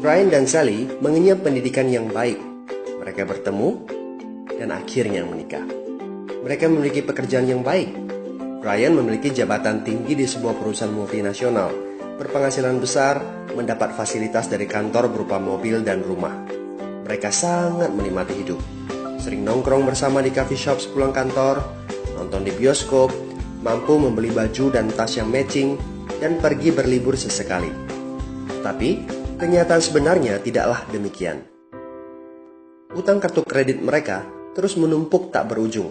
Brian dan Sally mengenyam pendidikan yang baik. Mereka bertemu dan akhirnya menikah. Mereka memiliki pekerjaan yang baik. Brian memiliki jabatan tinggi di sebuah perusahaan multinasional, berpenghasilan besar, mendapat fasilitas dari kantor berupa mobil dan rumah. Mereka sangat menikmati hidup. Sering nongkrong bersama di coffee shop sepulang kantor, nonton di bioskop, mampu membeli baju dan tas yang matching, dan pergi berlibur sesekali. Tapi, kenyataan sebenarnya tidaklah demikian. Utang kartu kredit mereka terus menumpuk tak berujung.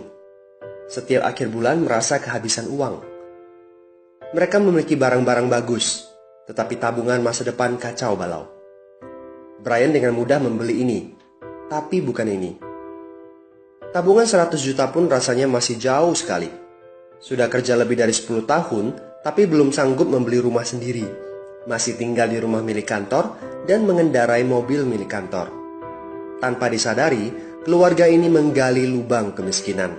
Setiap akhir bulan merasa kehabisan uang. Mereka memiliki barang-barang bagus, tetapi tabungan masa depan kacau balau. Brian dengan mudah membeli ini, tapi bukan ini. Tabungan 100 juta pun rasanya masih jauh sekali. Sudah kerja lebih dari 10 tahun, tapi belum sanggup membeli rumah sendiri. Masih tinggal di rumah milik kantor dan mengendarai mobil milik kantor. Tanpa disadari, keluarga ini menggali lubang kemiskinan.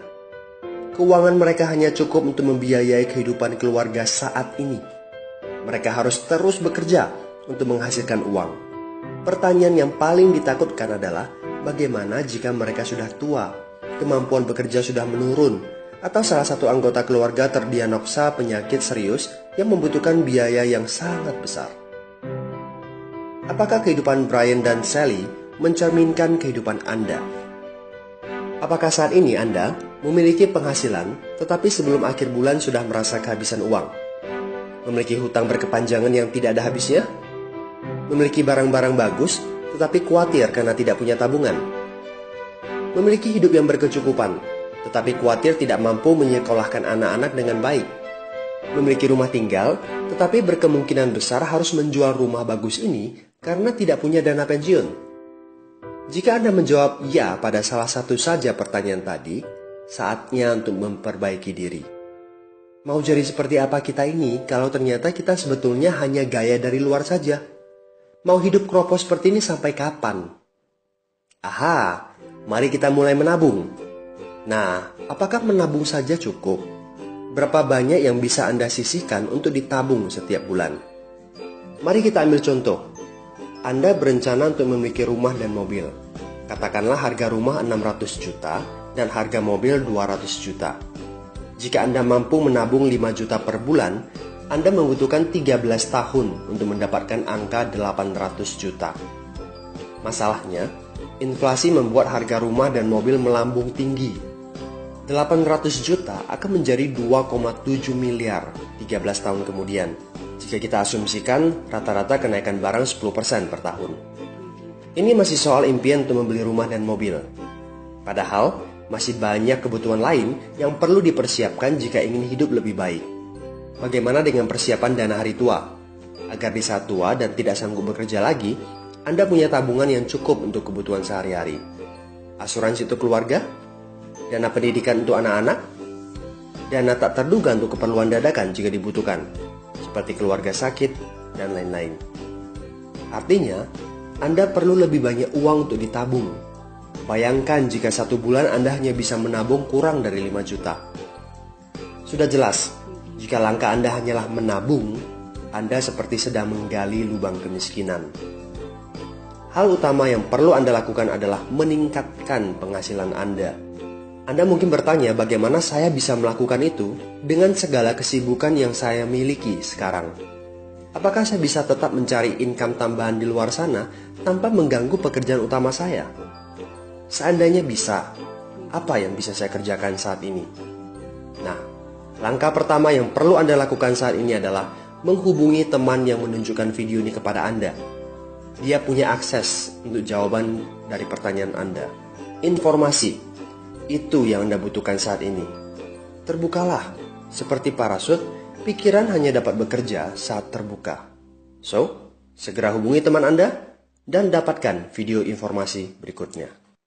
Keuangan mereka hanya cukup untuk membiayai kehidupan keluarga saat ini. Mereka harus terus bekerja untuk menghasilkan uang. Pertanyaan yang paling ditakutkan adalah bagaimana jika mereka sudah tua, kemampuan bekerja sudah menurun, atau salah satu anggota keluarga terdiagnosa penyakit serius yang membutuhkan biaya yang sangat besar. Apakah kehidupan Brian dan Sally mencerminkan kehidupan Anda? Apakah saat ini Anda memiliki penghasilan, tetapi sebelum akhir bulan sudah merasa kehabisan uang? Memiliki hutang berkepanjangan yang tidak ada habisnya? Memiliki barang-barang bagus, tetapi khawatir karena tidak punya tabungan? Memiliki hidup yang berkecukupan, tetapi khawatir tidak mampu menyekolahkan anak-anak dengan baik? Memiliki rumah tinggal, tetapi berkemungkinan besar harus menjual rumah bagus ini karena tidak punya dana pensiun? Jika Anda menjawab ya pada salah satu saja pertanyaan tadi, saatnya untuk memperbaiki diri. Mau jadi seperti apa kita ini kalau ternyata kita sebetulnya hanya gaya dari luar saja? Mau hidup kropos seperti ini sampai kapan? Aha, mari kita mulai menabung. Nah, apakah menabung saja cukup? Berapa banyak yang bisa Anda sisihkan untuk ditabung setiap bulan? Mari kita ambil contoh. Anda berencana untuk memiliki rumah dan mobil. Katakanlah harga rumah 600 juta dan harga mobil 200 juta. Jika Anda mampu menabung 5 juta per bulan, Anda membutuhkan 13 tahun untuk mendapatkan angka 800 juta. Masalahnya, inflasi membuat harga rumah dan mobil melambung tinggi. 800 juta akan menjadi 2,7 miliar 13 tahun kemudian, jika kita asumsikan rata-rata kenaikan barang 10% per tahun. Ini masih soal impian untuk membeli rumah dan mobil. Padahal, masih banyak kebutuhan lain yang perlu dipersiapkan jika ingin hidup lebih baik. Bagaimana dengan persiapan dana hari tua? Agar di saat tua dan tidak sanggup bekerja lagi, Anda punya tabungan yang cukup untuk kebutuhan sehari-hari. Asuransi untuk keluarga? Dana pendidikan untuk anak-anak? Dana tak terduga untuk keperluan dadakan jika dibutuhkan, seperti keluarga sakit, dan lain-lain. Artinya, Anda perlu lebih banyak uang untuk ditabung. Bayangkan jika satu bulan Anda hanya bisa menabung kurang dari 5 juta. Sudah jelas, jika langkah Anda hanyalah menabung, Anda seperti sedang menggali lubang kemiskinan. Hal utama yang perlu Anda lakukan adalah meningkatkan penghasilan Anda. Anda mungkin bertanya bagaimana saya bisa melakukan itu dengan segala kesibukan yang saya miliki sekarang. Apakah saya bisa tetap mencari income tambahan di luar sana tanpa mengganggu pekerjaan utama saya? Seandainya bisa, apa yang bisa saya kerjakan saat ini? Nah, langkah pertama yang perlu Anda lakukan saat ini adalah menghubungi teman yang menunjukkan video ini kepada Anda. Dia punya akses untuk jawaban dari pertanyaan Anda. Informasi, itu yang Anda butuhkan saat ini. Terbukalah, seperti parasut, pikiran hanya dapat bekerja saat terbuka. So, segera hubungi teman Anda dan dapatkan video informasi berikutnya.